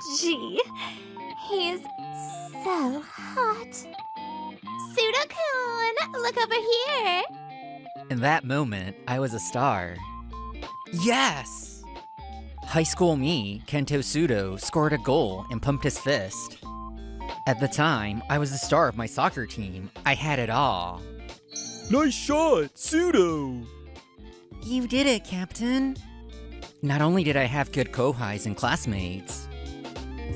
OMG! He is so hot. Pseudo-kun, look over here! In that moment, I was a star. Yes! High school me, Kento Pseudo, scored a goal and pumped his fist. At the time, I was the star of my soccer team. I had it all. Nice shot, Pseudo! You did it, Captain. Not only did I have good kohais and classmates,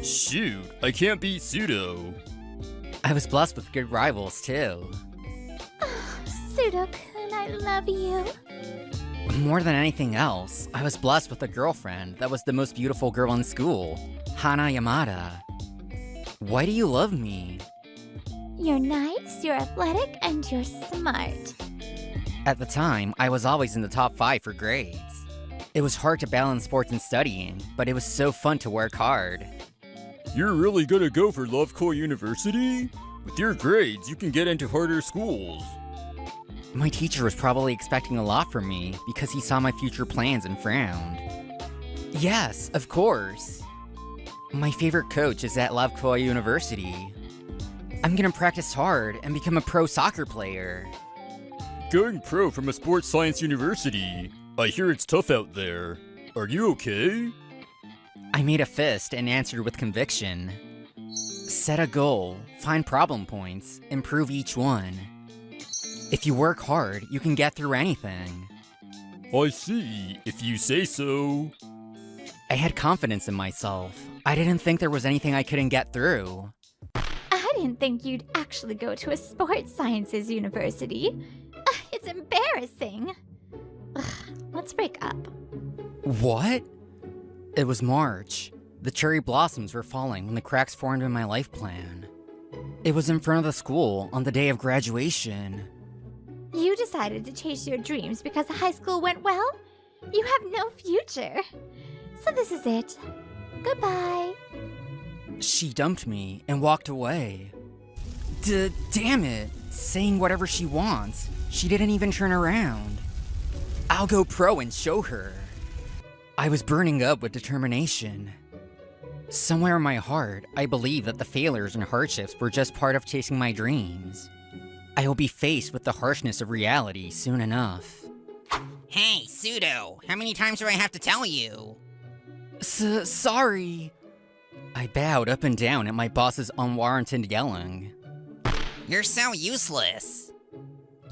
Shoot, I can't beat Pseudo. I was blessed with good rivals, too. Oh, Pseudo-kun, I love you. More than anything else, I was blessed with a girlfriend that was the most beautiful girl in school, Hana Yamada. Why do you love me? You're nice, you're athletic, and you're smart. At the time, I was always in the top 5 for grades. It was hard to balance sports and studying, but it was so fun to work hard. You're really gonna go for Loveko University? With your grades, you can get into harder schools. My teacher was probably expecting a lot from me because he saw my future plans and frowned. Yes, of course. My favorite coach is at Loveko University. I'm gonna practice hard and become a pro soccer player. Going pro from a sports science university. I hear it's tough out there. Are you okay? I made a fist and answered with conviction. Set a goal, find problem points, improve each one. If you work hard, you can get through anything. I see, if you say so. Oh, I had confidence in myself. I didn't think there was anything I couldn't get through. I didn't think you'd actually go to a sports sciences university. It's embarrassing. Ugh, let's break up. What? It was March. The cherry blossoms were falling when the cracks formed in my life plan. It was in front of the school on the day of graduation. You decided to chase your dreams because high school went well? You have no future. So this is it. Goodbye. She dumped me and walked away. Damn it! Saying whatever she wants. She didn't even turn around. I'll go pro and show her. I was burning up with determination. Somewhere in my heart, I believed that the failures and hardships were just part of chasing my dreams. I will be faced with the harshness of reality soon enough. Hey, Pseudo, how many times do I have to tell you? Sorry. I bowed up and down at my boss's unwarranted yelling. You're so useless.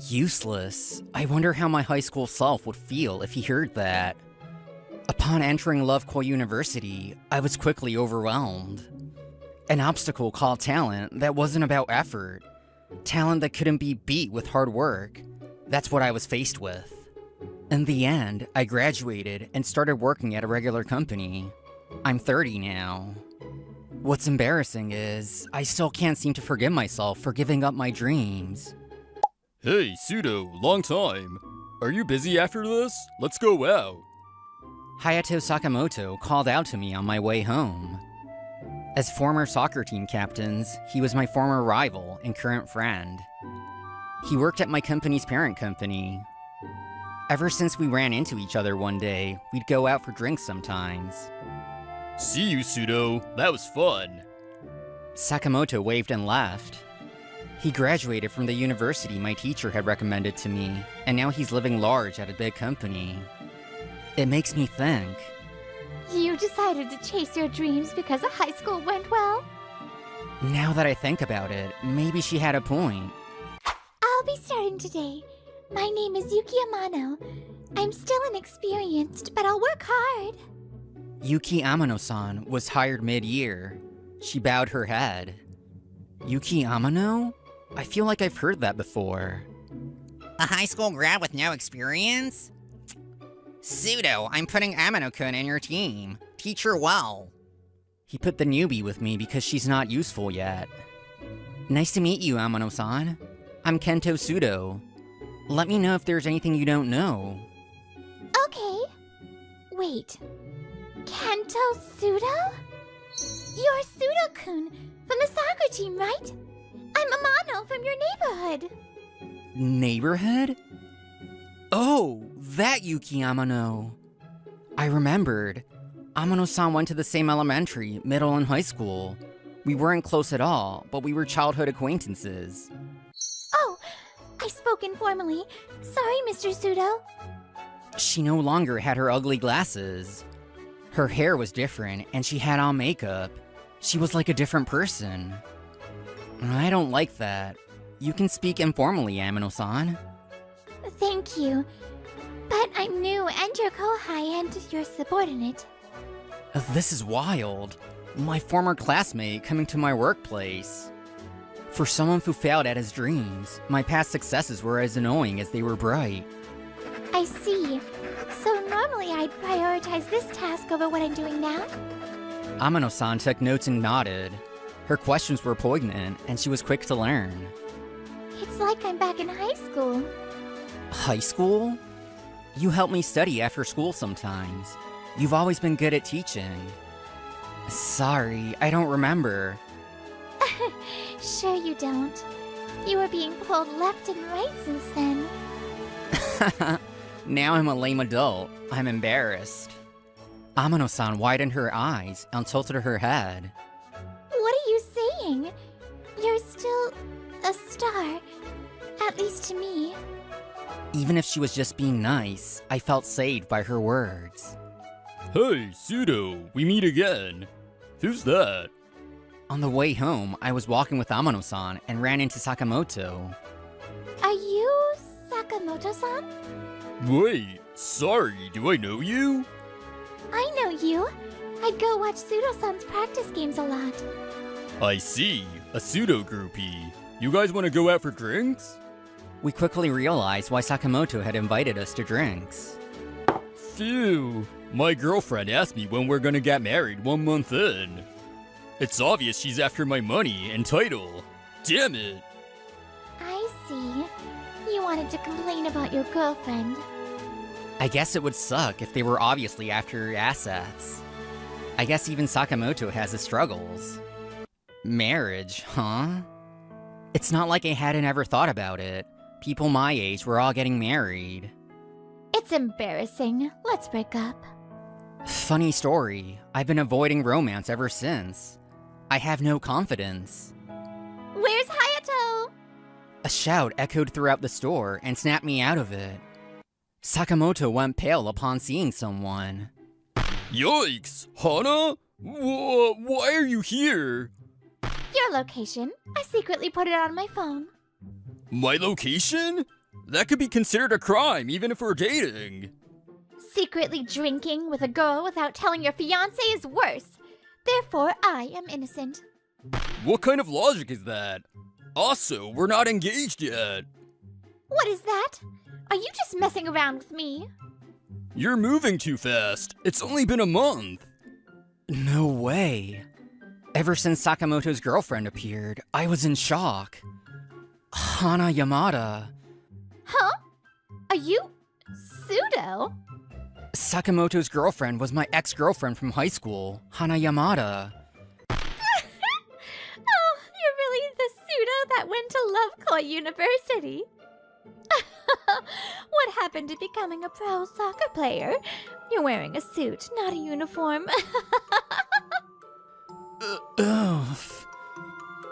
Useless? I wonder how my high school self would feel if he heard that. Upon entering Loveko University, I was quickly overwhelmed. An obstacle called talent that wasn't about effort. Talent that couldn't be beat with hard work. That's what I was faced with. In the end, I graduated and started working at a regular company. I'm 30 now. What's embarrassing is, I still can't seem to forgive myself for giving up my dreams. Hey, Pseudo, long time. Are you busy after this? Let's go out. Hayato Sakamoto called out to me on my way home. As former soccer team captains, he was my former rival and current friend. He worked at my company's parent company. Ever since we ran into each other one day, we'd go out for drinks sometimes. See you, Pseudo. That was fun. Sakamoto waved and left. He graduated from the university my teacher had recommended to me, and now he's living large at a big company. It makes me think. You decided to chase your dreams because a high school went well? Now that I think about it, maybe she had a point. I'll be starting today. My name is Yuki Amano. I'm still inexperienced, but I'll work hard. Yuki Amano-san was hired mid-year. She bowed her head. Yuki Amano? I feel like I've heard that before. A high school grad with no experience? Pseudo, I'm putting Amano-kun in your team. Teach her well. He put the newbie with me because she's not useful yet. Nice to meet you, Amano-san. I'm Kento Pseudo. Let me know if there's anything you don't know. Okay. Wait. Kento Pseudo? You're Pseudo-kun from the soccer team, right? I'm Amano from your neighborhood. Neighborhood? Oh, that Yuki Amano. I remembered. Amano-san went to the same elementary, middle, and high school. We weren't close at all, but we were childhood acquaintances. Oh, I spoke informally. Sorry, Mr. Pseudo. She no longer had her ugly glasses. Her hair was different, and she had on makeup. She was like a different person. I don't like that. You can speak informally, Amano-san. Thank you. But I'm new and your kohai and your subordinate. This is wild. My former classmate coming to my workplace. For someone who failed at his dreams, my past successes were as annoying as they were bright. I see. So normally I'd prioritize this task over what I'm doing now? Amano-san took notes and nodded. Her questions were poignant, and she was quick to learn. It's like I'm back in high school. High school? You help me study after school sometimes. You've always been good at teaching. Sorry, I don't remember. Sure you don't. You were being pulled left and right since then. Now I'm a lame adult. I'm embarrassed. Amano-san widened her eyes and tilted her head. What are you saying? You're still a star. At least to me. Even if she was just being nice, I felt saved by her words. Hey, Pseudo, we meet again. Who's that? On the way home, I was walking with Amano-san and ran into Sakamoto. Are you Sakamoto-san? Wait, sorry, do I know you? I know you. I'd go watch Pseudo-san's practice games a lot. I see, a Pseudo groupie. You guys want to go out for drinks? We quickly realized why Sakamoto had invited us to drinks. Phew, my girlfriend asked me when we're gonna get married 1 month in. It's obvious she's after my money and title. Damn it. I see. You wanted to complain about your girlfriend. I guess it would suck if they were obviously after your assets. I guess even Sakamoto has his struggles. Marriage, huh? It's not like I hadn't ever thought about it. People my age were all getting married. It's embarrassing. Let's break up. Funny story, I've been avoiding romance ever since. I have no confidence. Where's Hayato? A shout echoed throughout the store and snapped me out of it. Sakamoto went pale upon seeing someone. Yikes, Hana? Why are you here? Your location. I secretly put it on my phone. My location? That could be considered a crime, even if we're dating. Secretly drinking with a girl without telling your fiancé is worse. Therefore, I am innocent. What kind of logic is that? Also, we're not engaged yet. What is that? Are you just messing around with me? You're moving too fast. It's only been a month. No way. Ever since Sakamoto's girlfriend appeared, I was in shock. Hana Yamada. Huh? Are you Pseudo? Sakamoto's girlfriend was my ex-girlfriend from high school, Hana Yamada. Oh, you're really the Pseudo that went to Lovekoi University. What happened to becoming a pro soccer player? You're wearing a suit, not a uniform. Ugh.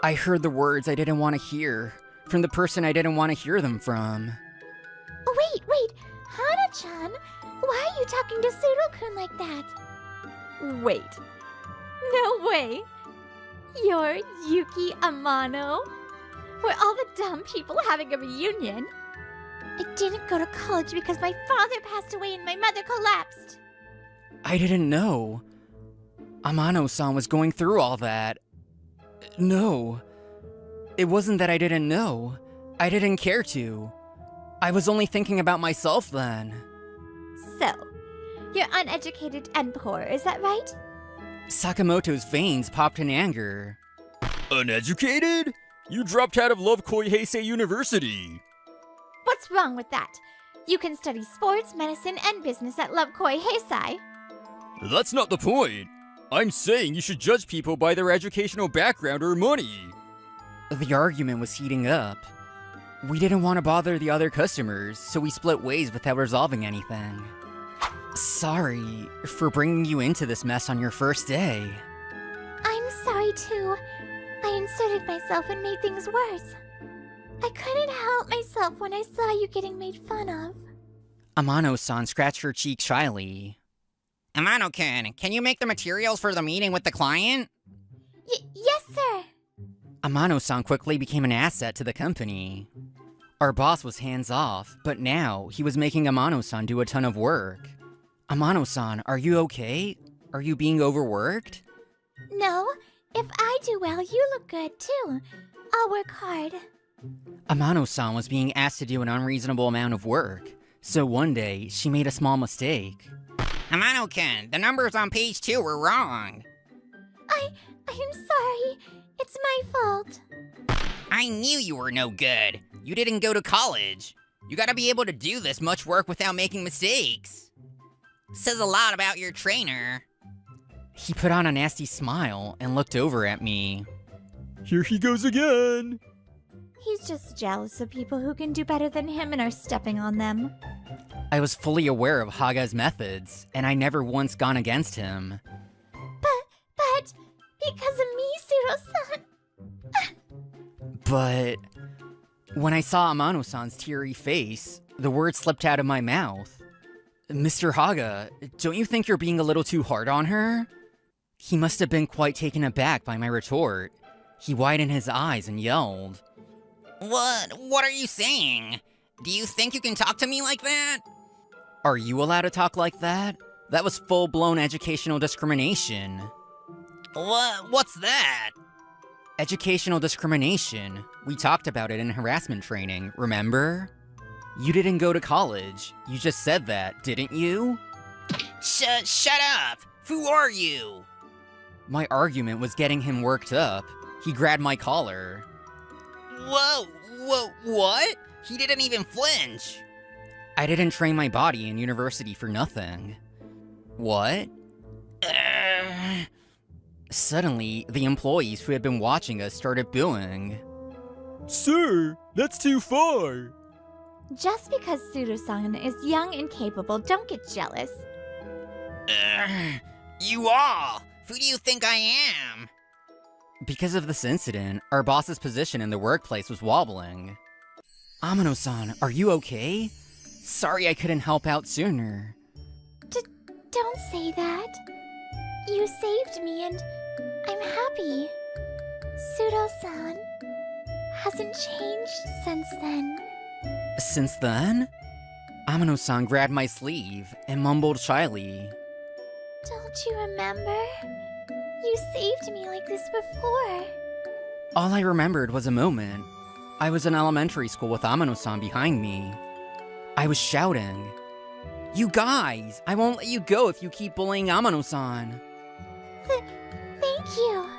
I heard the words I didn't want to hear, from the person I didn't want to hear them from. Wait, Hana-chan, why are you talking to Pseudo-kun like that? Wait, no way. You're Yuki Amano? We're all the dumb people having a reunion. I didn't go to college because my father passed away and my mother collapsed. I didn't know. Amano-san was going through all that. No. It wasn't that I didn't know. I didn't care to. I was only thinking about myself then. So, you're uneducated and poor, is that right? Sakamoto's veins popped in anger. Uneducated? You dropped out of Lovekoi Heisei University. What's wrong with that? You can study sports, medicine, and business at Lovekoi Heisei. That's not the point. I'm saying you should judge people by their educational background or money. The argument was heating up. We didn't want to bother the other customers, so we split ways without resolving anything. Sorry for bringing you into this mess on your first day. I'm sorry too. I inserted myself and made things worse. I couldn't help myself when I saw you getting made fun of. Amano-san scratched her cheek shyly. Amano-kun, can you make the materials for the meeting with the client? Yes, sir. Amano-san quickly became an asset to the company. Our boss was hands-off, but now he was making Amano-san do a ton of work. Amano-san, are you okay? Are you being overworked? No, if I do well, you look good too. I'll work hard. Amano-san was being asked to do an unreasonable amount of work, so one day she made a small mistake. Amano-kun, the numbers on page 2 were wrong. I'm sorry. It's my fault. I knew you were no good. You didn't go to college. You gotta be able to do this much work without making mistakes. Says a lot about your trainer. He put on a nasty smile and looked over at me. Here he goes again. He's just jealous of people who can do better than him and are stepping on them. I was fully aware of Haga's methods, and I never once gone against him. But, because of me, Suro-san. But when I saw Amano-san's teary face, the words slipped out of my mouth. Mr. Haga, don't you think you're being a little too hard on her? He must have been quite taken aback by my retort. He widened his eyes and yelled. What are you saying? Do you think you can talk to me like that? Are you allowed to talk like that? That was full-blown educational discrimination. What's that? Educational discrimination. We talked about it in harassment training, remember? You didn't go to college. You just said that, didn't you? Shut up! Who are you? My argument was getting him worked up. He grabbed my collar. Whoa, what? He didn't even flinch. I didn't train my body in university for nothing. What? Suddenly, the employees who had been watching us started booing. Sir, that's too far. Just because Suro-san is young and capable, don't get jealous. You all! Who do you think I am? Because of this incident, our boss's position in the workplace was wobbling. Amano-san, are you okay? Sorry I couldn't help out sooner. Don't say that. You saved me and I'm happy. Suro-san hasn't changed since then. Since then? Amano-san grabbed my sleeve and mumbled shyly. Don't you remember? You saved me like this before. All I remembered was a moment. I was in elementary school with Amano-san behind me. I was shouting, "You guys! I won't let you go if you keep bullying Amano-san!" Thank you.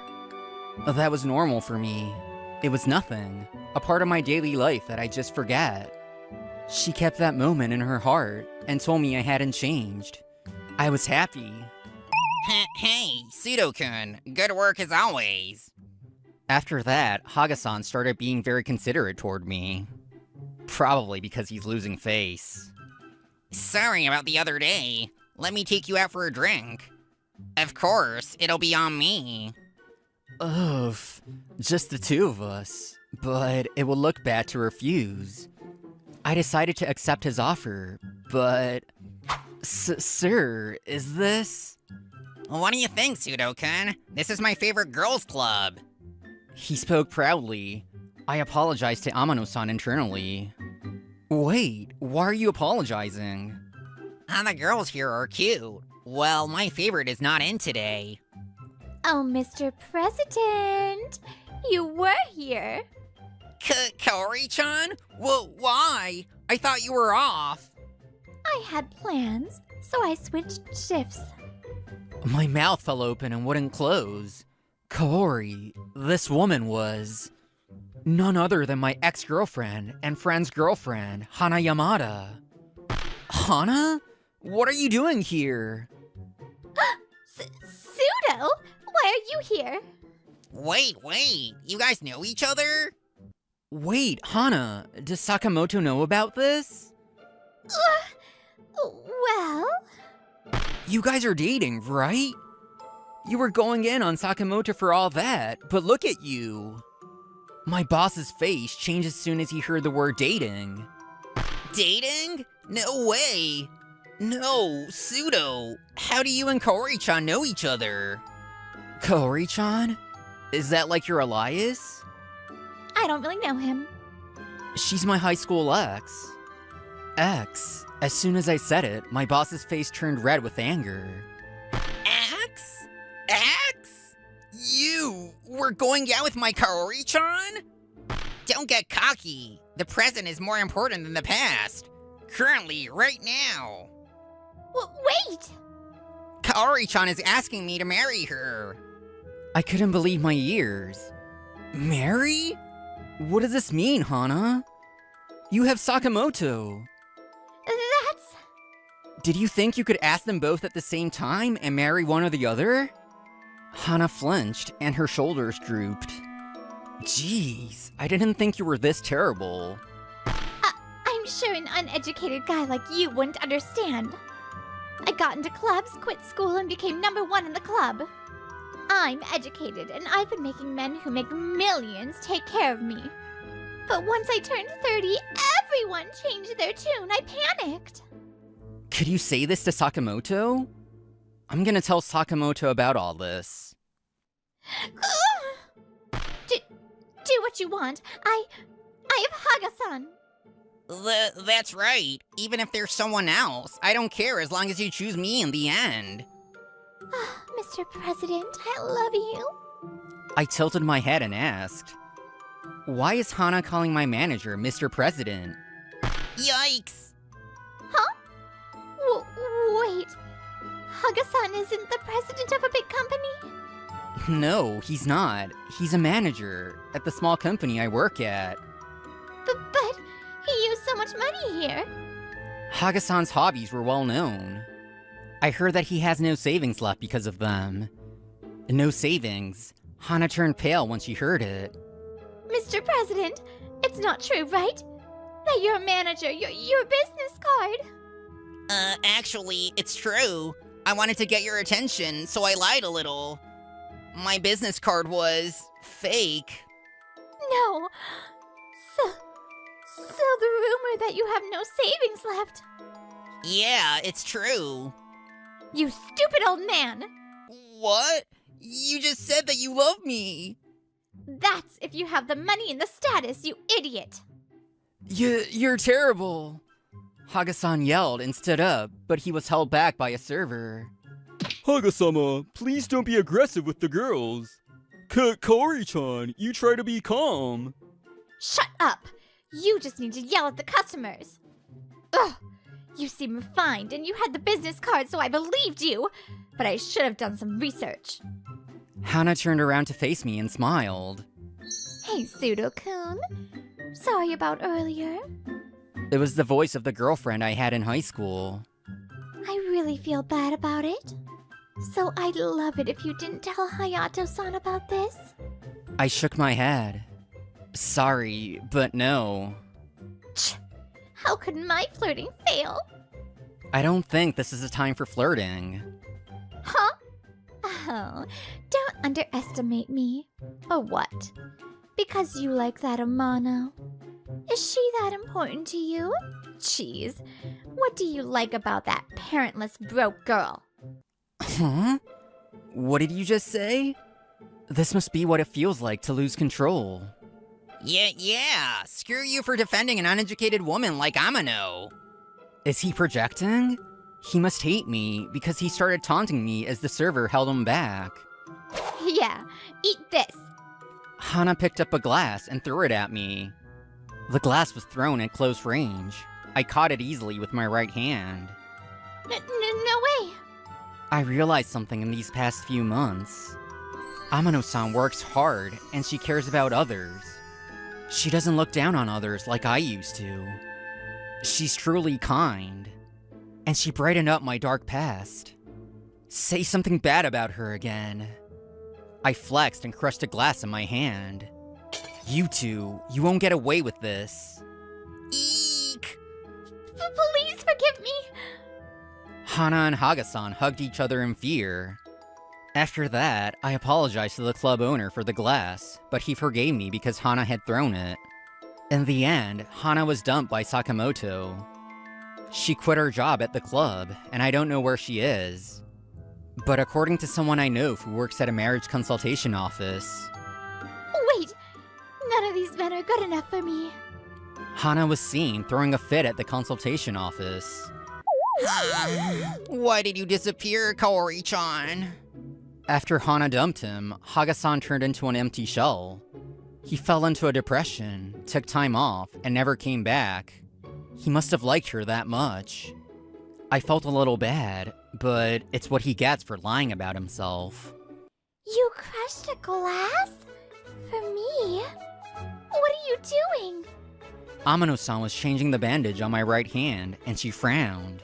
That was normal for me. It was nothing. A part of my daily life that I just forget. She kept that moment in her heart and told me I hadn't changed. I was happy. Hey, Pseudo-kun, good work as always. After that, Haga-san started being very considerate toward me. Probably because he's losing face. Sorry about the other day. Let me take you out for a drink. Of course, it'll be on me. Oof, just the two of us. But it would look bad to refuse. I decided to accept his offer, but... Sir, is this... What do you think, Pseudo-kun? This is my favorite girls' club. He spoke proudly. I apologized to Amano-san internally. Wait, why are you apologizing? The girls here are cute. Well, my favorite is not in today. Oh, Mr. President, you were here. Kaori-chan? Why? I thought you were off. I had plans, so I switched shifts. My mouth fell open and wouldn't close. Kaori, this woman was... none other than my ex-girlfriend and friend's girlfriend, Hana Yamada. Hana? What are you doing here? Pseudo? Why are you here? Wait, you guys know each other? Wait, Hana, does Sakamoto know about this? Well... You guys are dating, right? You were going in on Sakamoto for all that, but look at you. My boss's face changed as soon as he heard the word dating. Dating? No way. No, Pseudo. How do you and Kaori-chan know each other? Kaori-chan? Is that like your Elias? I don't really know him. She's my high school ex. Ex. As soon as I said it, my boss's face turned red with anger. Ex? Ex? You were going out with my Kaori-chan? Don't get cocky. The present is more important than the past. Currently, right now. Wait! Kaori-chan is asking me to marry her. I couldn't believe my ears. Marry? What does this mean, Hana? You have Sakamoto. That's... Did you think you could ask them both at the same time and marry one or the other? Hana flinched and her shoulders drooped. Jeez, I didn't think you were this terrible. I'm sure an uneducated guy like you wouldn't understand. I got into clubs, quit school, and became #1 in the club. I'm educated, and I've been making men who make millions take care of me. But once I turned 30, everyone changed their tune. I panicked. Could you say this to Sakamoto? I'm gonna tell Sakamoto about all this. Do what you want. I have Haga-san. That's right. Even if there's someone else, I don't care as long as you choose me in the end. Mr. President, I love you. I tilted my head and asked, why is Hana calling my manager Mr. President? Yikes! Huh? Wait. Haga-san isn't the president of a big company? No, he's not. He's a manager at the small company I work at. But he used so much money here. Haga-san's hobbies were well known. I heard that he has no savings left because of them. No savings. Hana turned pale when she heard it. Mr. President, it's not true, right? That you're a manager, your business card. Actually, it's true. I wanted to get your attention, so I lied a little. My business card was fake. No. So the rumor that you have no savings left. Yeah, it's true. You stupid old man. What? You just said that you love me. That's if you have the money and the status, you idiot. You're terrible. Haga-san yelled and stood up, but he was held back by a server. Haga-sama, please don't be aggressive with the girls. Kaori-chan, you try to be calm. Shut up. You just need to yell at the customers. Ugh. You seem refined, and you had the business card, so I believed you. But I should have done some research. Hana turned around to face me and smiled. Hey, Pseudo-kun. Sorry about earlier. It was the voice of the girlfriend I had in high school. I really feel bad about it. So I'd love it if you didn't tell Hayato-san about this. I shook my head. Sorry, but no. How could my flirting fail? I don't think this is a time for flirting. Huh? Oh, don't underestimate me. Or what? Because you like that Amano. Is she that important to you? Jeez, what do you like about that parentless broke girl? Huh? What did you just say? This must be what it feels like to lose control. Yeah. Screw you for defending an uneducated woman like Amano. Is he projecting? He must hate me because he started taunting me as the server held him back. Yeah, eat this. Hana picked up a glass and threw it at me. The glass was thrown at close range. I caught it easily with my right hand. No way. I realized something in these past few months. Amano-san works hard, and she cares about others. She doesn't look down on others like I used to. She's truly kind. And she brightened up my dark past. Say something bad about her again. I flexed and crushed a glass in my hand. You two, you won't get away with this. Eek! Please forgive me. Hana and Haga-san hugged each other in fear. After that, I apologized to the club owner for the glass, but he forgave me because Hana had thrown it. In the end, Hana was dumped by Sakamoto. She quit her job at the club, and I don't know where she is. But according to someone I know who works at a marriage consultation office... Wait! None of these men are good enough for me. Hana was seen throwing a fit at the consultation office. Why did you disappear, Kaori-chan? After Hana dumped him, Haga-san turned into an empty shell. He fell into a depression, took time off, and never came back. He must have liked her that much. I felt a little bad, but it's what he gets for lying about himself. You crushed a glass? For me? What are you doing? Amano-san was changing the bandage on my right hand, and she frowned.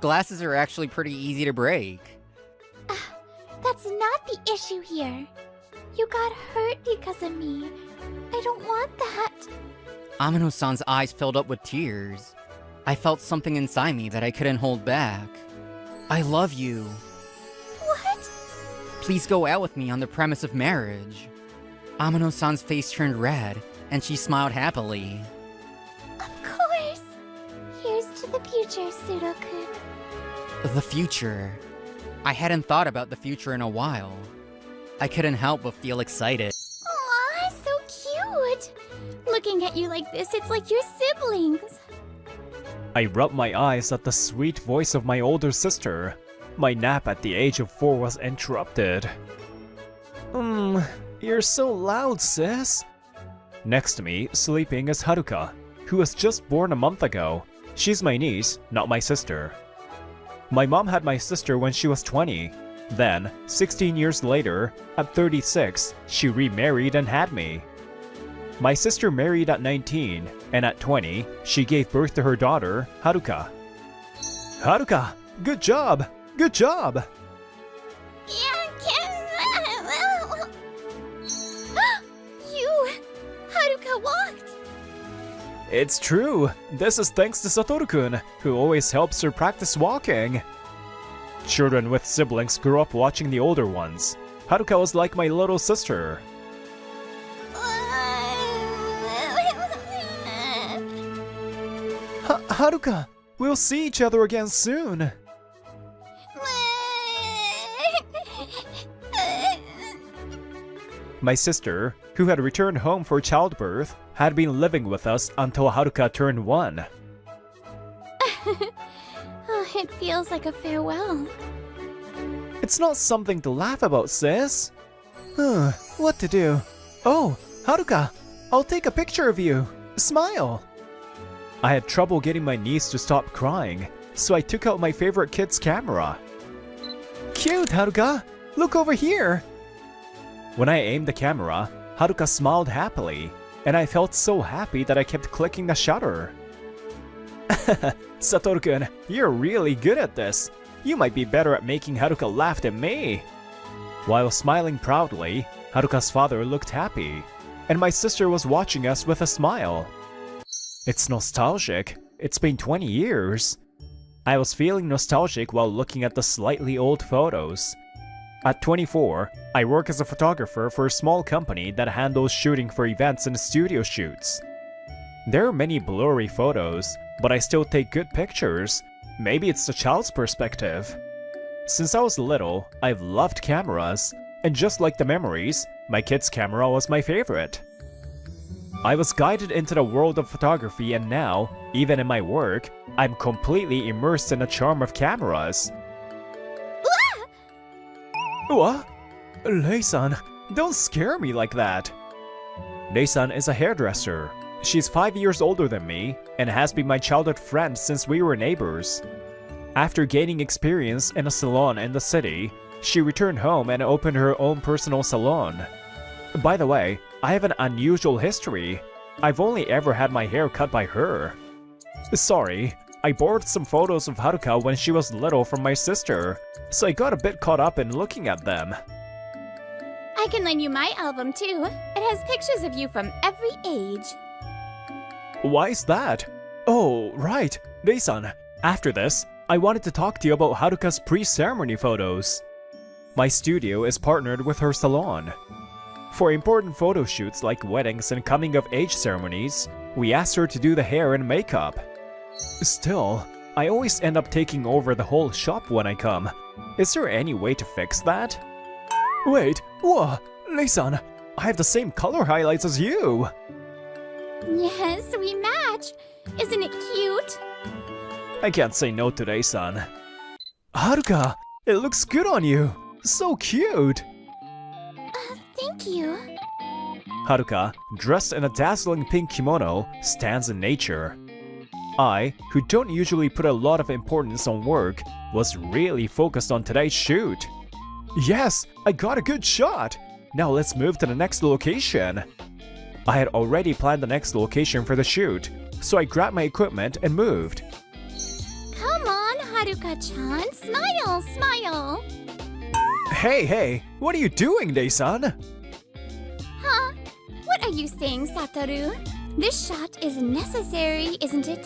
Glasses are actually pretty easy to break. That's not the issue here. You got hurt because of me. I don't want that. Amano-san's eyes filled up with tears. I felt something inside me that I couldn't hold back. I love you. What? Please go out with me on the premise of marriage. Amano-san's face turned red, and she smiled happily. Of course. Here's to the future, Pseudo-kun. The future. I hadn't thought about the future in a while. I couldn't help but feel excited. Aw, so cute. Looking at you like this, it's like your siblings. I rubbed my eyes at the sweet voice of my older sister. My nap at the age of 4 was interrupted. You're so loud, sis. Next to me, sleeping, is Haruka, who was just born a month ago. She's my niece, not my sister. My mom had my sister when she was 20. Then, 16 years later, at 36, she remarried and had me. My sister married at 19, and at 20, she gave birth to her daughter, Haruka. Haruka, good job! Good job! You... Haruka walked! It's true! This is thanks to Satoru-kun, who always helps her practice walking. Children with siblings grew up watching the older ones. Haruka was like my little sister. Haruka, we'll see each other again soon. My sister, who had returned home for childbirth, had been living with us until Haruka turned 1. It feels like a farewell. It's not something to laugh about, sis. What to do? Oh, Haruka, I'll take a picture of you. Smile. I had trouble getting my niece to stop crying, so I took out my favorite kid's camera. Cute, Haruka! Look over here! When I aimed the camera, Haruka smiled happily, and I felt so happy that I kept clicking the shutter. Satoru-kun, you're really good at this. You might be better at making Haruka laugh than me. While smiling proudly, Haruka's father looked happy, and my sister was watching us with a smile. It's nostalgic. It's been 20 years. I was feeling nostalgic while looking at the slightly old photos. At 24, I work as a photographer for a small company that handles shooting for events and studio shoots. There are many blurry photos, but I still take good pictures. Maybe it's the child's perspective. Since I was little, I've loved cameras, and just like the memories, my kid's camera was my favorite. I was guided into the world of photography, and now, even in my work, I'm completely immersed in the charm of cameras. What? Lei-san, don't scare me like that. Lei-san is a hairdresser. She's 5 years older than me, and has been my childhood friend since we were neighbors. After gaining experience in a salon in the city, she returned home and opened her own personal salon. By the way, I have an unusual history. I've only ever had my hair cut by her. Sorry, I borrowed some photos of Haruka when she was little from my sister, so I got a bit caught up in looking at them. I can lend you my album too. It has pictures of you from every age. Why is that? Oh, right. Lei-san, after this, I wanted to talk to you about Haruka's pre-ceremony photos. My studio is partnered with her salon. For important photo shoots like weddings and coming-of-age ceremonies, we asked her to do the hair and makeup. Still, I always end up taking over the whole shop when I come. Is there any way to fix that? Wait, whoa, Lei-san, I have the same color highlights as you! Yes, we match. Isn't it cute? I can't say no to Lei-san. Haruka, it looks good on you! So cute! Thank you. Haruka, dressed in a dazzling pink kimono, stands in nature. I, who don't usually put a lot of importance on work, was really focused on today's shoot. Yes, I got a good shot! Now let's move to the next location. I had already planned the next location for the shoot, so I grabbed my equipment and moved. Come on, Haruka-chan. Smile, smile. Hey, what are you doing, Dei-san? Huh? What are you saying, Satoru? This shot is necessary, isn't it?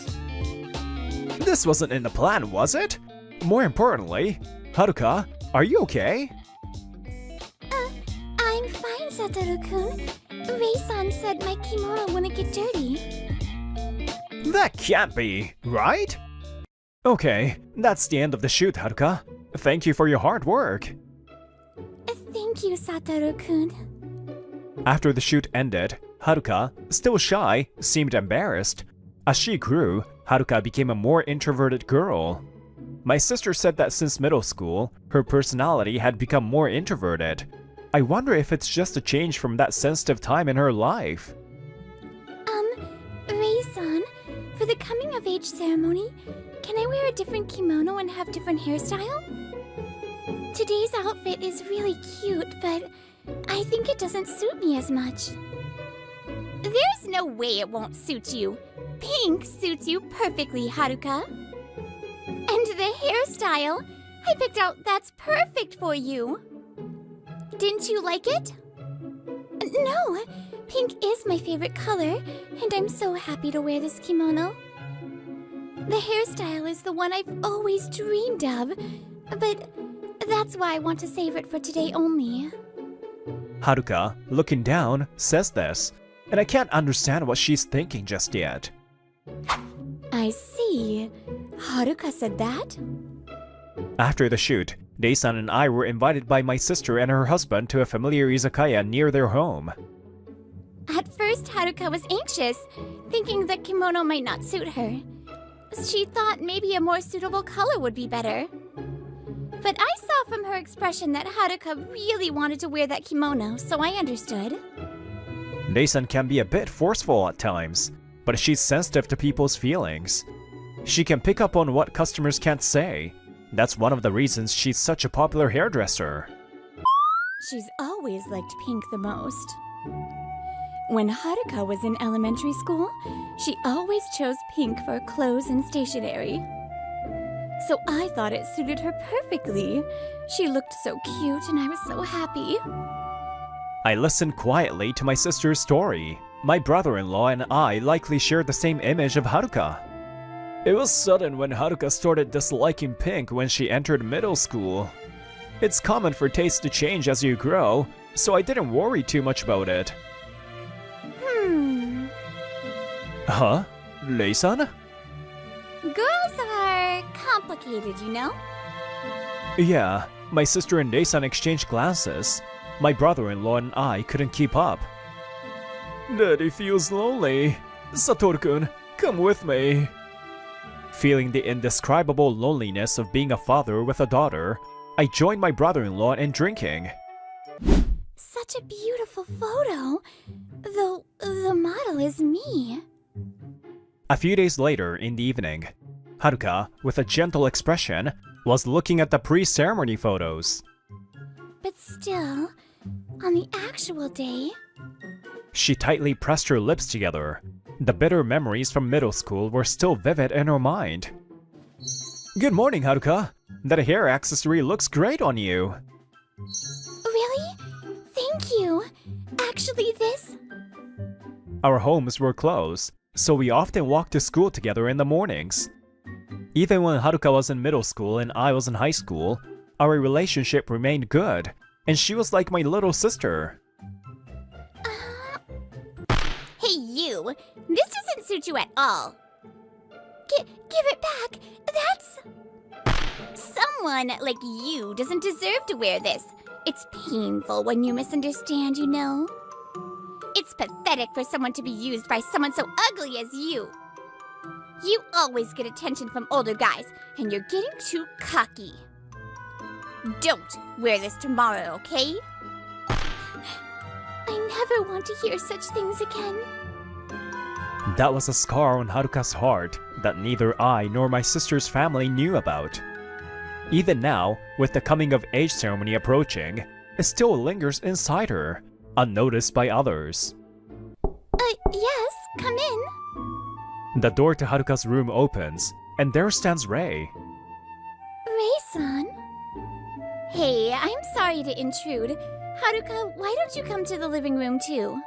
This wasn't in the plan, was it? More importantly, Haruka, are you okay? I'm fine, Satoru-kun. Rei-san said my kimono wouldn't get dirty. That can't be, right? Okay, that's the end of the shoot, Haruka. Thank you for your hard work. Thank you, Satoru-kun. After the shoot ended, Haruka, still shy, seemed embarrassed. As she grew, Haruka became a more introverted girl. My sister said that since middle school, her personality had become more introverted. I wonder if it's just a change from that sensitive time in her life. Rei-san, for the coming-of-age ceremony, can I wear a different kimono and have different hairstyle? Today's outfit is really cute, but I think it doesn't suit me as much. There's no way it won't suit you. Pink suits you perfectly, Haruka. And the hairstyle, I picked out that's perfect for you. Didn't you like it? No, pink is my favorite color, and I'm so happy to wear this kimono. The hairstyle is the one I've always dreamed of, but that's why I want to save it for today only. Haruka, looking down, says this, and I can't understand what she's thinking just yet. I see. Haruka said that? After the shoot, Dei-san and I were invited by my sister and her husband to a familiar izakaya near their home. At first, Haruka was anxious, thinking the kimono might not suit her. She thought maybe a more suitable color would be better. But I saw from her expression that Haruka really wanted to wear that kimono, so I understood. Dei-san can be a bit forceful at times, but she's sensitive to people's feelings. She can pick up on what customers can't say. That's one of the reasons she's such a popular hairdresser. She's always liked pink the most. When Haruka was in elementary school, she always chose pink for clothes and stationery. So I thought it suited her perfectly. She looked so cute and I was so happy. I listened quietly to my sister's story. My brother-in-law and I likely shared the same image of Haruka. It was sudden when Haruka started disliking pink when she entered middle school. It's common for tastes to change as you grow, so I didn't worry too much about it. Huh? Lei-san? Girls are complicated, you know? Yeah, my sister and Lei-san exchanged glances. My brother-in-law and I couldn't keep up. Daddy feels lonely. Satoru-kun, come with me. Feeling the indescribable loneliness of being a father with a daughter, I joined my brother-in-law in drinking. Such a beautiful photo. Though the model is me. A few days later in the evening, Haruka, with a gentle expression, was looking at the pre-ceremony photos. But still, on the actual day... She tightly pressed her lips together. The bitter memories from middle school were still vivid in her mind. Good morning, Haruka. That hair accessory looks great on you. Really? Thank you. Actually, this... Our homes were close, so we often walked to school together in the mornings. Even when Haruka was in middle school and I was in high school, our relationship remained good, and she was like my little sister. Hey, you! This doesn't suit you at all. Give it back! That's... Someone like you doesn't deserve to wear this. It's painful when you misunderstand, you know? It's pathetic for someone to be used by someone so ugly as you. You always get attention from older guys, and you're getting too cocky. Don't wear this tomorrow, okay? I never want to hear such things again. That was a scar on Haruka's heart that neither I nor my sister's family knew about. Even now, with the coming-of-age ceremony approaching, it still lingers inside her, unnoticed by others. Yes, come in. The door to Haruka's room opens, and there stands Rei. Rei-san? Hey, I'm sorry to intrude. Haruka, why don't you come to the living room too?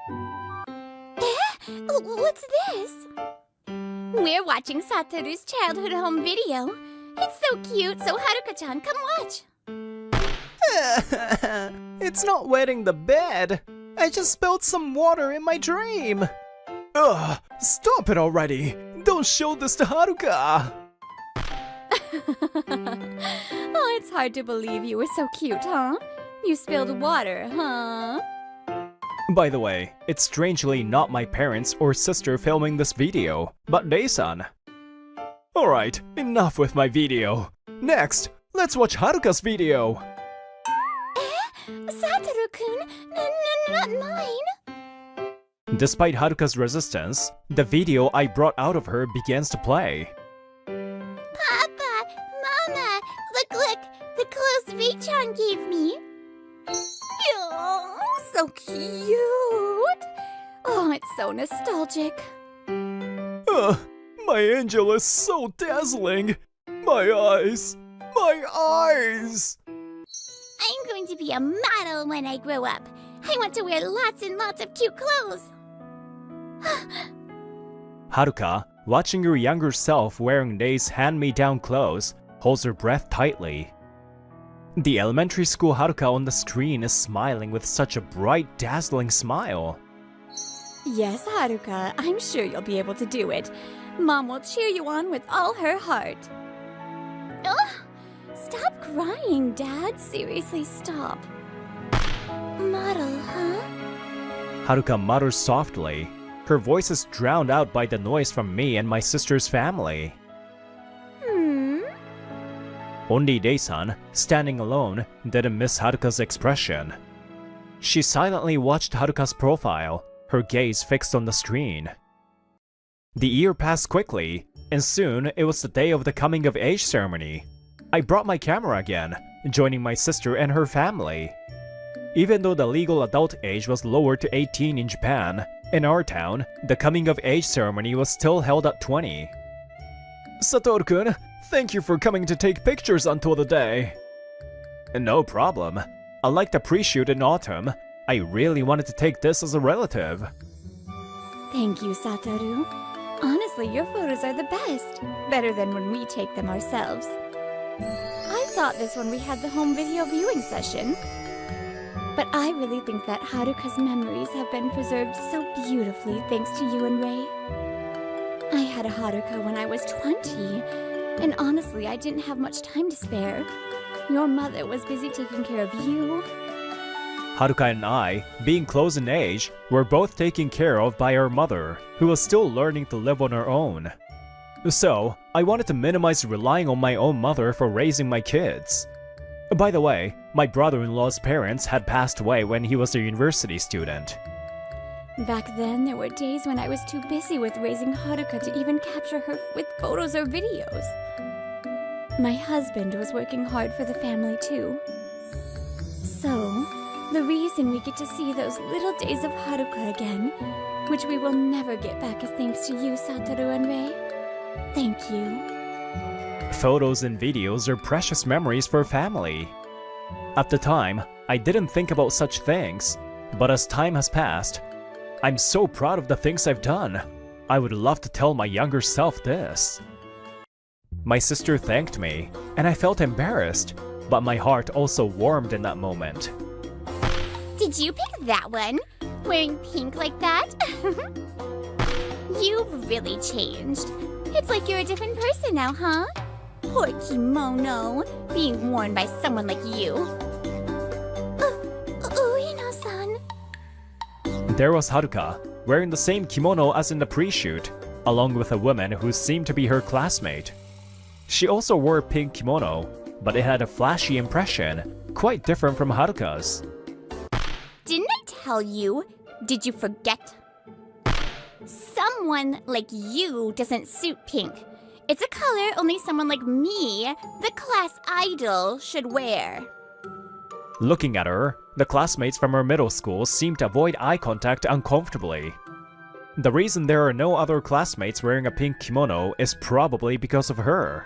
What's this? We're watching Satoru's childhood home video. It's so cute, so Haruka-chan, come watch. It's not wetting the bed. I just spilled some water in my dream. Ugh, stop it already. Don't show this to Haruka. Oh, it's hard to believe you were so cute, huh? You spilled water, huh? By the way, it's strangely not my parents or sister filming this video, but Rei-san. Alright, enough with my video. Next, let's watch Haruka's video. Satoru-kun, not mine. Despite Haruka's resistance, the video I brought out of her begins to play. Papa, Mama, look, the clothes Rei-chan gave me. Oh, so cute. Oh, it's so nostalgic. My angel is so dazzling. My eyes. I'm going to be a model when I grow up. I want to wear lots and lots of cute clothes. Haruka, watching her younger self wearing Rei's hand-me-down clothes, holds her breath tightly. The elementary school Haruka on the screen is smiling with such a bright, dazzling smile. Yes, Haruka, I'm sure you'll be able to do it. Mom will cheer you on with all her heart. Ugh! Stop crying, Dad. Seriously, stop. Model, huh? Haruka mutters softly. Her voice is drowned out by the noise from me and my sister's family. Only Rei-san, standing alone, didn't miss Haruka's expression. She silently watched Haruka's profile, her gaze fixed on the screen. The year passed quickly, and soon it was the day of the coming-of-age ceremony. I brought my camera again, joining my sister and her family. Even though the legal adult age was lowered to 18 in Japan, in our town, the coming-of-age ceremony was still held at 20. Satoru-kun, thank you for coming to take pictures until the day. No problem. Unlike the pre-shoot in autumn, I really wanted to take this as a relative. Thank you, Satoru. Honestly, your photos are the best. Better than when we take them ourselves. I thought this when we had the home video viewing session. But I really think that Haruka's memories have been preserved so beautifully thanks to you and Rei. I had a Haruka when I was 20, and honestly, I didn't have much time to spare. Your mother was busy taking care of you. Haruka and I, being close in age, were both taken care of by our mother, who was still learning to live on her own. So, I wanted to minimize relying on my own mother for raising my kids. By the way, my brother-in-law's parents had passed away when he was a university student. Back then, there were days when I was too busy with raising Haruka to even capture her with photos or videos. My husband was working hard for the family too. So, the reason we get to see those little days of Haruka again, which we will never get back, is thanks to you, Satoru and Rei. Thank you. Photos and videos are precious memories for family. At the time, I didn't think about such things, but as time has passed, I'm so proud of the things I've done. I would love to tell my younger self this. My sister thanked me, and I felt embarrassed, but my heart also warmed in that moment. Did you pick that one? Wearing pink like that? You've really changed. It's like you're a different person now, huh? Poor kimono, being worn by someone like you. Ueno-san. There was Haruka, wearing the same kimono as in the pre-shoot, along with a woman who seemed to be her classmate. She also wore a pink kimono, but it had a flashy impression, quite different from Haruka's. Didn't I tell you? Did you forget? Someone like you doesn't suit pink. It's a color only someone like me, the class idol, should wear. Looking at her, the classmates from her middle school seemed to avoid eye contact uncomfortably. The reason there are no other classmates wearing a pink kimono is probably because of her.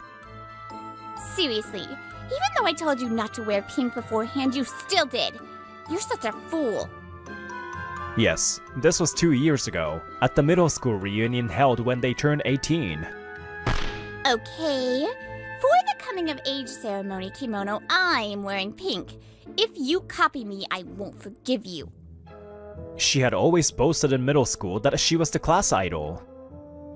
Seriously, even though I told you not to wear pink beforehand, you still did. You're such a fool. Yes, this was 2 years ago, at the middle school reunion held when they turned 18. Okay, for the coming of age ceremony kimono, I'm wearing pink. If you copy me, I won't forgive you. She had always boasted in middle school that she was the class idol.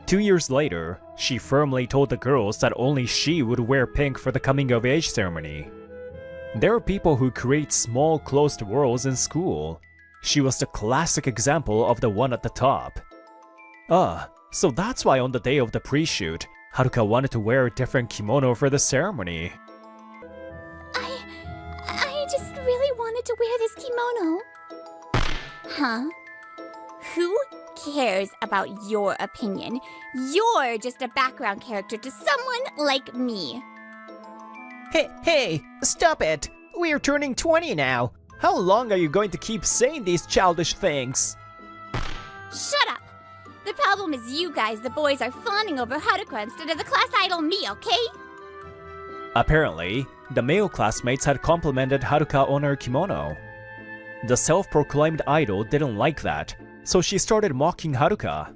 2 years later, she firmly told the girls that only she would wear pink for the coming of age ceremony. There are people who create small closed worlds in school. She was the classic example of the one at the top. So that's why on the day of the pre-shoot, Haruka wanted to wear a different kimono for the ceremony. I just really wanted to wear this kimono. Huh? Who cares about your opinion? You're just a background character to someone like me. Hey, stop it! We are turning 20 now! How long are you going to keep saying these childish things? Shut up! The problem is you guys, the boys, are fawning over Haruka instead of the class idol me, okay? Apparently, the male classmates had complimented Haruka on her kimono. The self-proclaimed idol didn't like that, so she started mocking Haruka.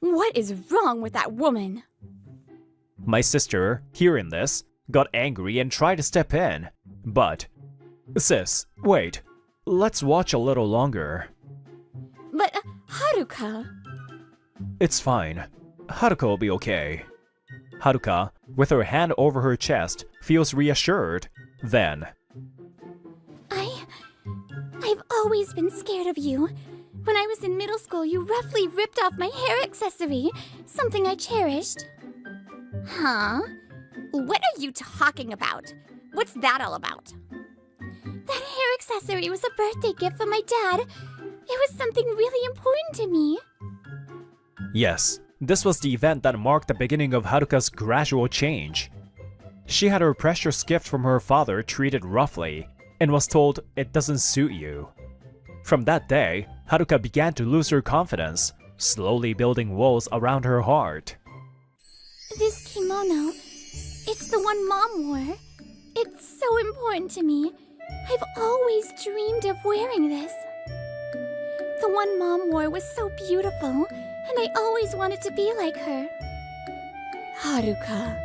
What is wrong with that woman? My sister, hearing this, got angry and tried to step in, but... Sis, wait. Let's watch a little longer. But, Haruka... It's fine. Haruka will be okay. Haruka, with her hand over her chest, feels reassured. Then... I've always been scared of you. When I was in middle school, you roughly ripped off my hair accessory, something I cherished. Huh? What are you talking about? What's that all about? That hair accessory was a birthday gift from my dad. It was something really important to me. Yes, this was the event that marked the beginning of Haruka's gradual change. She had her precious gift from her father treated roughly, and was told it doesn't suit you. From that day, Haruka began to lose her confidence, slowly building walls around her heart. This kimono, it's the one Mom wore. It's so important to me. I've always dreamed of wearing this. The one Mom wore was so beautiful, and I always wanted to be like her. Haruka.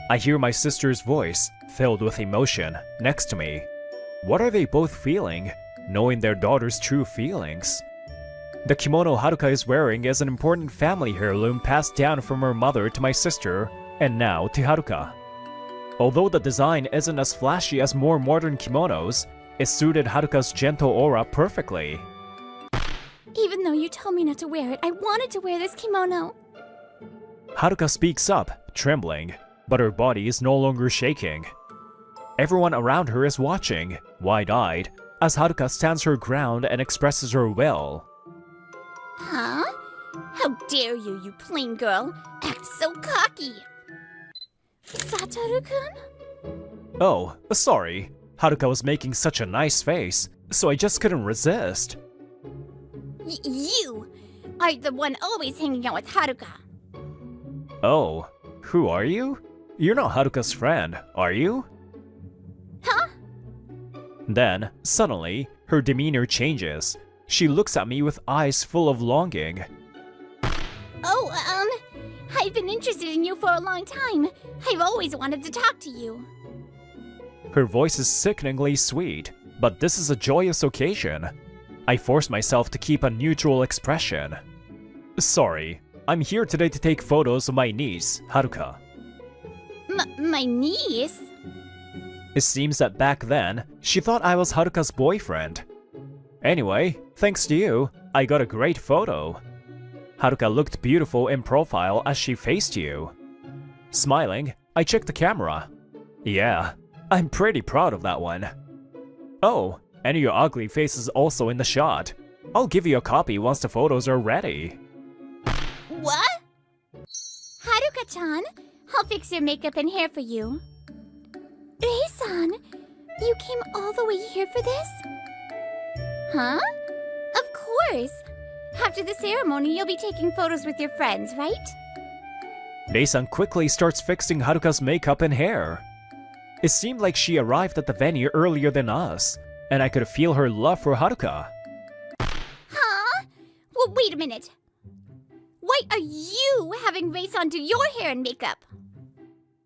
I hear my sister's voice, filled with emotion, next to me. What are they both feeling, knowing their daughter's true feelings? The kimono Haruka is wearing is an important family heirloom passed down from her mother to my sister, and now to Haruka. Although the design isn't as flashy as more modern kimonos, it suited Haruka's gentle aura perfectly. Even though you told me not to wear it, I wanted to wear this kimono. Haruka speaks up, trembling, but her body is no longer shaking. Everyone around her is watching, wide-eyed, as Haruka stands her ground and expresses her will. Huh? How dare you, you plain girl, act so cocky! Satoru-kun? Oh, sorry. Haruka was making such a nice face, so I just couldn't resist. You are the one always hanging out with Haruka. Oh, who are you? You're not Haruka's friend, are you? Huh? Then, suddenly, her demeanor changes. She looks at me with eyes full of longing. Oh, I've been interested in you for a long time. I've always wanted to talk to you. Her voice is sickeningly sweet, but this is a joyous occasion. I force myself to keep a neutral expression. Sorry, I'm here today to take photos of my niece, Haruka. My niece? It seems that back then, she thought I was Haruka's boyfriend. Anyway, thanks to you, I got a great photo. Haruka looked beautiful in profile as she faced you. Smiling, I checked the camera. Yeah, I'm pretty proud of that one. Oh, and your ugly face is also in the shot. I'll give you a copy once the photos are ready. What? Haruka-chan, I'll fix your makeup and hair for you. Rei-san, you came all the way here for this? Huh? Of course. After the ceremony, you'll be taking photos with your friends, right? Rei-san quickly starts fixing Haruka's makeup and hair. It seemed like she arrived at the venue earlier than us, and I could feel her love for Haruka. Huh? Well, wait a minute. Why are you having Rei-san do your hair and makeup?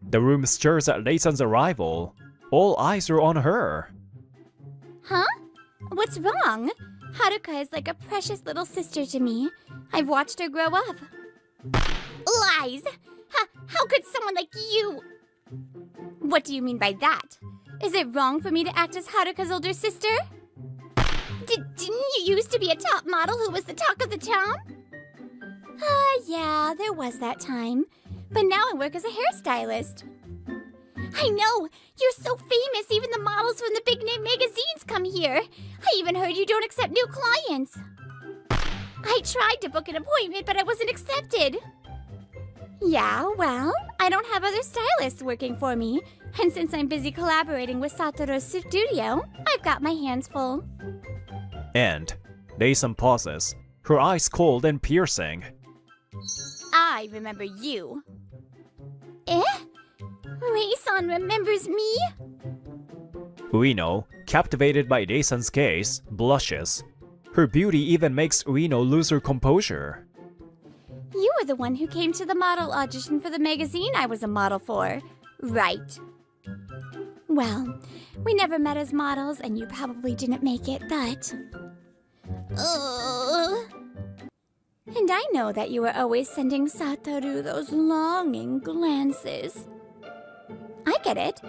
The room stirs at Rei-san's arrival. All eyes are on her. Huh? What's wrong? Haruka is like a precious little sister to me. I've watched her grow up. Lies! How could someone like you... What do you mean by that? Is it wrong for me to act as Haruka's older sister? Didn't you used to be a top model who was the talk of the town? Yeah, there was that time. But now I work as a hairstylist. I know! You're so famous, even the models from the big-name magazines come here. I even heard you don't accept new clients. I tried to book an appointment, but I wasn't accepted. Yeah, well, I don't have other stylists working for me. And since I'm busy collaborating with Satoru's studio, I've got my hands full. And Rei-san pauses, her eyes cold and piercing. I remember you. Eh? Rei-san remembers me? Ueno, captivated by Rei-san's gaze, blushes. Her beauty even makes Ueno lose her composure. You were the one who came to the model audition for the magazine I was a model for, right? Well, we never met as models and you probably didn't make it, but... And I know that you were always sending Satoru those longing glances. I get it.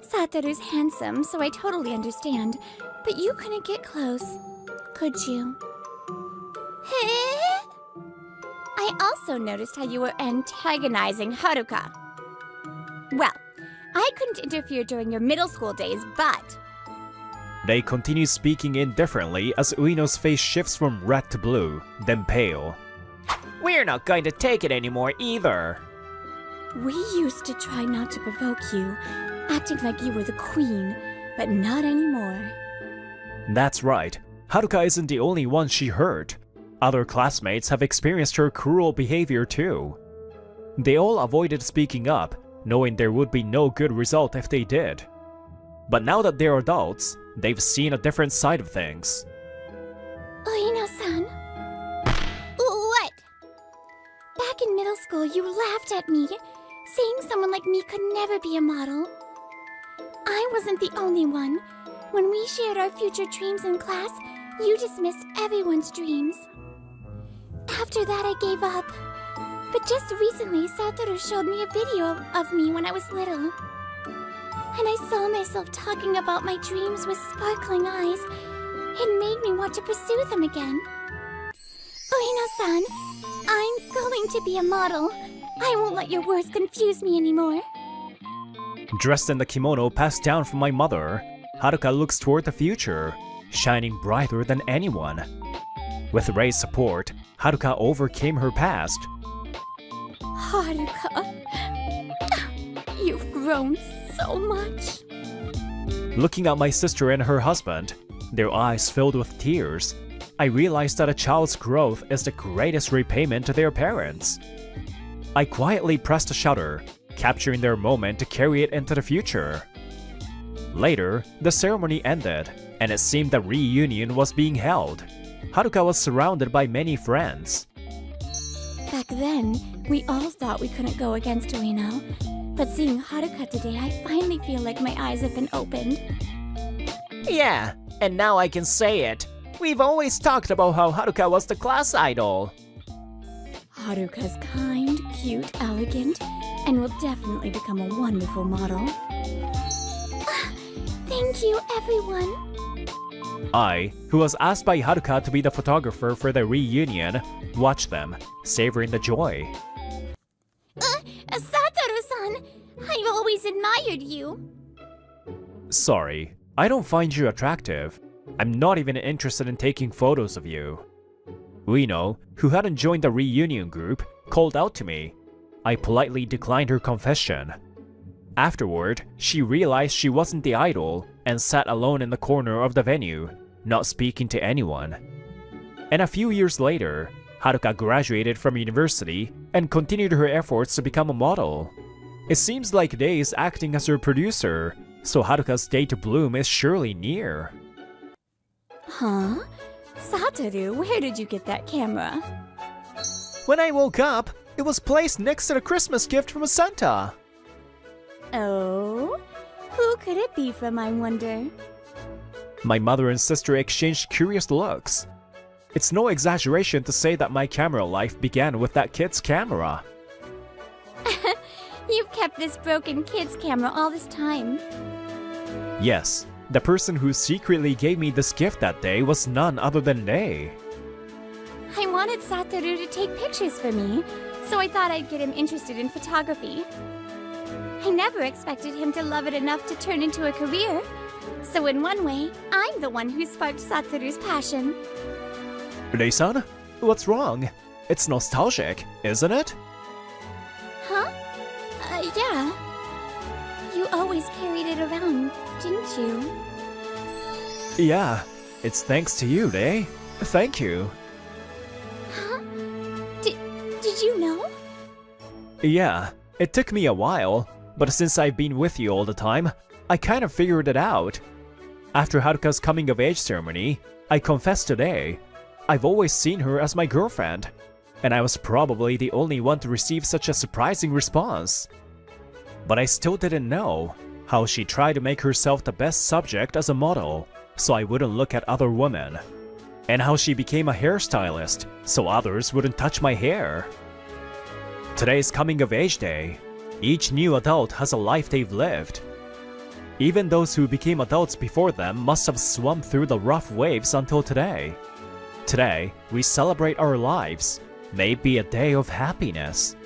Satoru's handsome, so I totally understand. But you couldn't get close, could you? I also noticed how you were antagonizing Haruka. Well, I couldn't interfere during your middle school days, but... They continue speaking indifferently as Ueno's face shifts from red to blue, then pale. We're not going to take it anymore either. We used to try not to provoke you, acting like you were the queen, but not anymore. That's right. Haruka isn't the only one she hurt. Other classmates have experienced her cruel behavior too. They all avoided speaking up, knowing there would be no good result if they did. But now that they're adults, they've seen a different side of things. Ueno-san. What? Back in middle school, you laughed at me, saying someone like me could never be a model. I wasn't the only one. When we shared our future dreams in class, you dismissed everyone's dreams. After that, I gave up. But just recently, Satoru showed me a video of me when I was little. And I saw myself talking about my dreams with sparkling eyes. It made me want to pursue them again. Ueno-san, I'm going to be a model. I won't let your words confuse me anymore. Dressed in the kimono passed down from my mother, Haruka looks toward the future, shining brighter than anyone. With Rei's support, Haruka overcame her past. Haruka, you've grown so much. Looking at my sister and her husband, their eyes filled with tears, I realized that a child's growth is the greatest repayment to their parents. I quietly pressed a shutter, capturing their moment to carry it into the future. Later, the ceremony ended, and it seemed the reunion was being held. Haruka was surrounded by many friends. Back then, we all thought we couldn't go against Ueno. But seeing Haruka today, I finally feel like my eyes have been opened. Yeah, and now I can say it. We've always talked about how Haruka was the class idol. Haruka's kind, cute, elegant, and will definitely become a wonderful model. Thank you, everyone. I, who was asked by Haruka to be the photographer for the reunion, watched them, savoring the joy. Satoru-san, I've always admired you. Sorry, I don't find you attractive. I'm not even interested in taking photos of you. Ueno, who hadn't joined the reunion group, called out to me. I politely declined her confession. Afterward, she realized she wasn't the idol and sat alone in the corner of the venue, not speaking to anyone. And a few years later, Haruka graduated from university and continued her efforts to become a model. It seems like Rei is acting as her producer, so Haruka's day to bloom is surely near. Huh? Satoru, where did you get that camera? When I woke up, it was placed next to the Christmas gift from Santa. Oh? Who could it be from, I wonder? My mother and sister exchanged curious looks. It's no exaggeration to say that my camera life began with that kid's camera. You've kept this broken kid's camera all this time. Yes, the person who secretly gave me this gift that day was none other than Rei. I wanted Satoru to take pictures for me, so I thought I'd get him interested in photography. I never expected him to love it enough to turn into a career. So in one way, I'm the one who sparked Satoru's passion. Rei-san, what's wrong? It's nostalgic, isn't it? Huh? Yeah. You always carried it around, didn't you? Yeah, it's thanks to you, Rei. Thank you. Huh? Did you know? Yeah, it took me a while, but since I've been with you all the time, I kind of figured it out. After Haruka's coming-of-age ceremony, I confessed to Rei. I've always seen her as my girlfriend, and I was probably the only one to receive such a surprising response. But I still didn't know how she tried to make herself the best subject as a model, so I wouldn't look at other women, and how she became a hairstylist, so others wouldn't touch my hair. Today's coming-of-age day. Each new adult has a life they've lived. Even those who became adults before them must have swum through the rough waves until today. Today, we celebrate our lives. May it be a day of happiness.